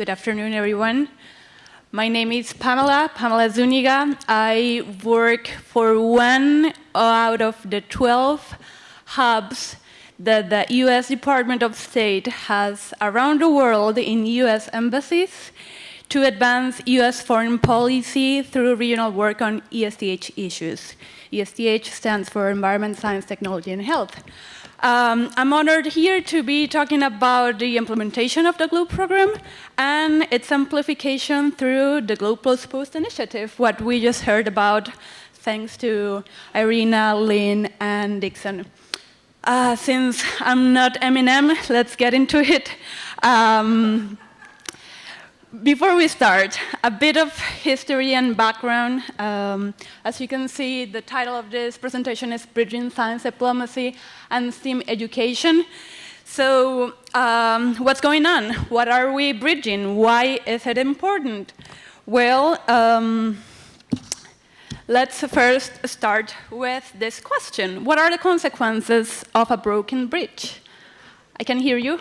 Good afternoon, everyone. My name is Pamela Zuniga. I work for one out of the 12 hubs that the U.S. Department of State has around the world in U.S. embassies to advance U.S. foreign policy through regional work on ESTH issues. ESTH stands for Environment, Science, Technology, and Health. I'm honored here to be talking about the implementation of the GLOBE program and its amplification through the GLOBE Plus Post initiative, what we just heard about, thanks to Irina, Lynn, and Dixon. Since I'm not Eminem, let's get into it. Before we start, a bit of history and background. As you can see, the title of this presentation is Bridging Science Diplomacy and STEAM Education. So what's going on? What are we bridging? Why is it important? Well, let's first start with this question. What are the consequences of a broken bridge? I can hear you.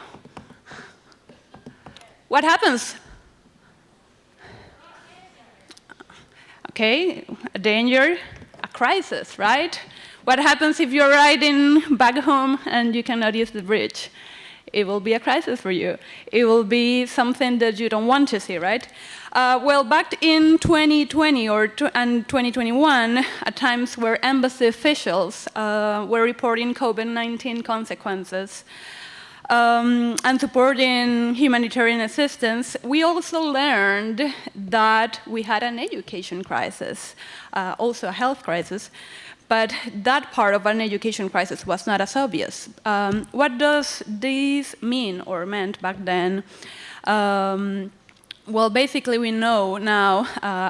What happens? Okay, a danger, a crisis, right? What happens if you're riding back home and you cannot use the bridge? It will be a crisis for you. It will be something that you don't want to see, right? Well, back in 2020 and 2021, at times where embassy officials were reporting COVID-19 consequences, and supporting humanitarian assistance, we also learned that we had an education crisis, also a health crisis, but that part of an education crisis was not as obvious. What does this mean or meant back then? Well, basically we know now,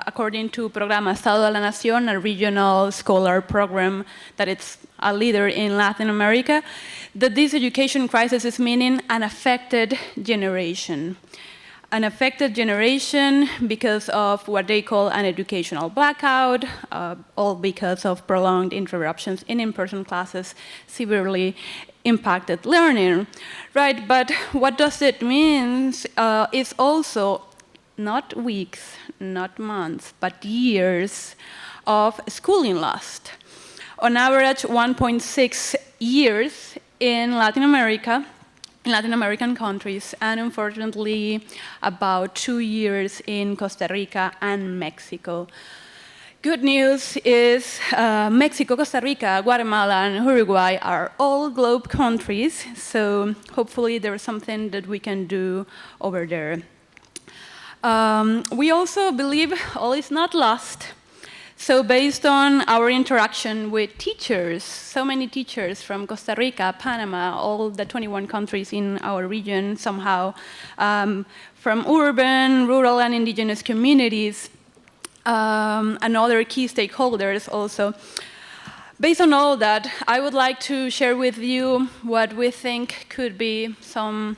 according to Programa Estado de la Nación, a regional scholar program that it's a leader in Latin America, that this education crisis is meaning an affected generation. An affected generation because of what they call an educational blackout, all because of prolonged interruptions in in-person classes, severely impacted learning. Right, but what does it mean is also not weeks, not months, but years of schooling lost. On average, 1.6 years in Latin America, in Latin American countries, and unfortunately about 2 years in Costa Rica and Mexico. Good news is Mexico, Costa Rica, Guatemala, and Uruguay are all GLOBE countries, so hopefully there's something that we can do over there. We also believe all is not lost. So based on our interaction with teachers, so many teachers from Costa Rica, Panama, all the 21 countries in our region somehow, from urban, rural, and indigenous communities, and other key stakeholders also. Based on all that, I would like to share with you what we think could be some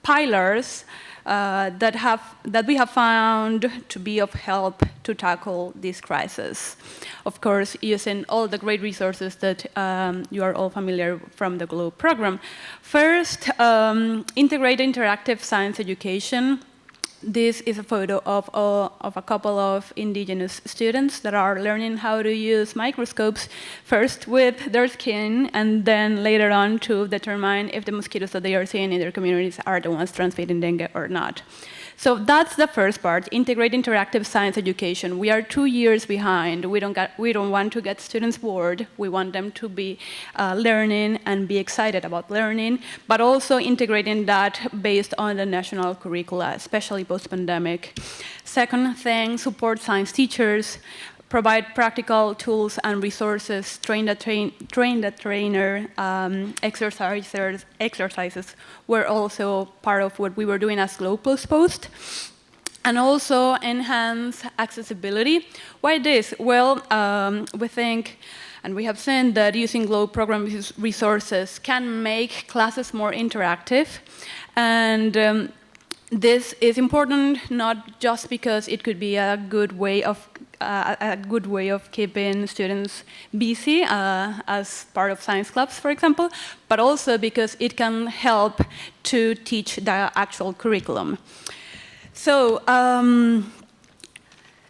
pillars that we have found to be of help to tackle this crisis. Of course, using all the great resources that you are all familiar from the GLOBE program. First, integrate interactive science education. This is a photo of a couple of indigenous students that are learning how to use microscopes, first with their skin, and then later on to determine if the mosquitoes that they are seeing in their communities are the ones transmitting dengue or not. So that's the first part, integrate interactive science education. We are 2 years behind. We don't want to get students bored. We want them to be learning and be excited about learning, but also integrating that based on the national curricula, especially post-pandemic. Second thing, support science teachers, provide practical tools and resources, train the trainer, exercises were also part of what we were doing as GLOBE Plus Post. And also enhance accessibility. Why this? Well, we think, and we have seen that using GLOBE program resources can make classes more interactive. And this is important not just because it could be a good way of a good way of keeping students busy as part of science clubs, for example, but also because it can help to teach the actual curriculum. So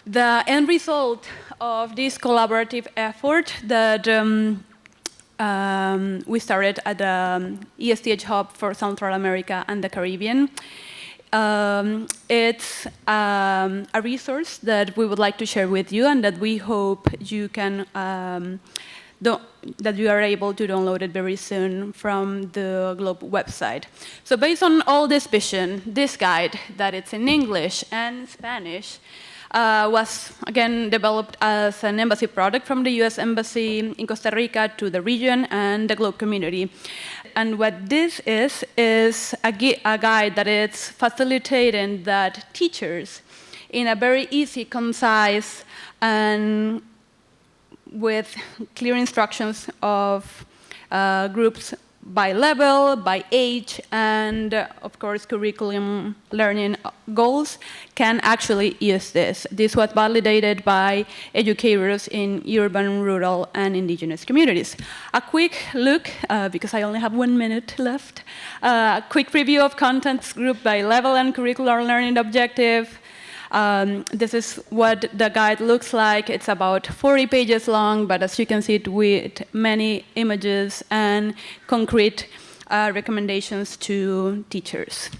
the end result of this collaborative effort that we started at the ESTH Hub for Central America and the Caribbean. It's a resource that we would like to share with you and that we hope you can that you are able to download it very soon from the GLOBE website. So based on all this vision, this guide, that it's in English and Spanish, was, again, developed as an embassy product from the US Embassy in Costa Rica to the region and the GLOBE community. And what this is a guide that is facilitating that teachers, in a very easy, concise, and with clear instructions of groups by level, by age, and of course curriculum learning goals, can actually use this. This was validated by educators in urban, rural, and indigenous communities. A quick look, because I only have 1 minute left, a quick preview of contents grouped by level and curricular learning objective. This is what the guide looks like. It's about 40 pages long, but as you can see, it with many images and concrete recommendations to teachers.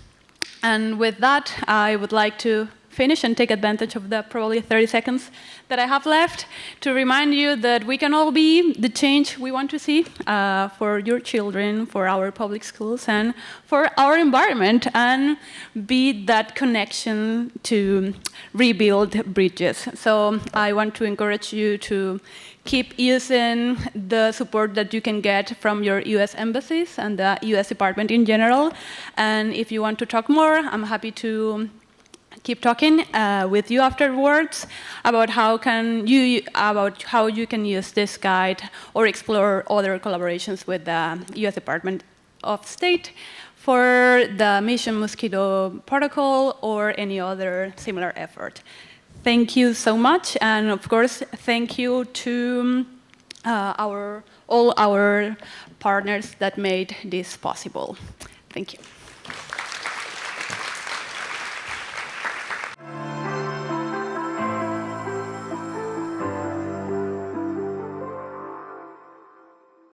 And with that, I would like to finish and take advantage of the probably 30 seconds that I have left to remind you that we can all be the change we want to see for your children, for our public schools, and for our environment, and be that connection to rebuild bridges. So I want to encourage you to keep using the support that you can get from your US embassies and the US Department in general. And if you want to talk more, I'm happy to keep talking with you afterwards about how you can use this guide or explore other collaborations with the US Department of State for the Mission Mosquito protocol or any other similar effort. Thank you so much, and of course, thank you to all our partners that made this possible. Thank you.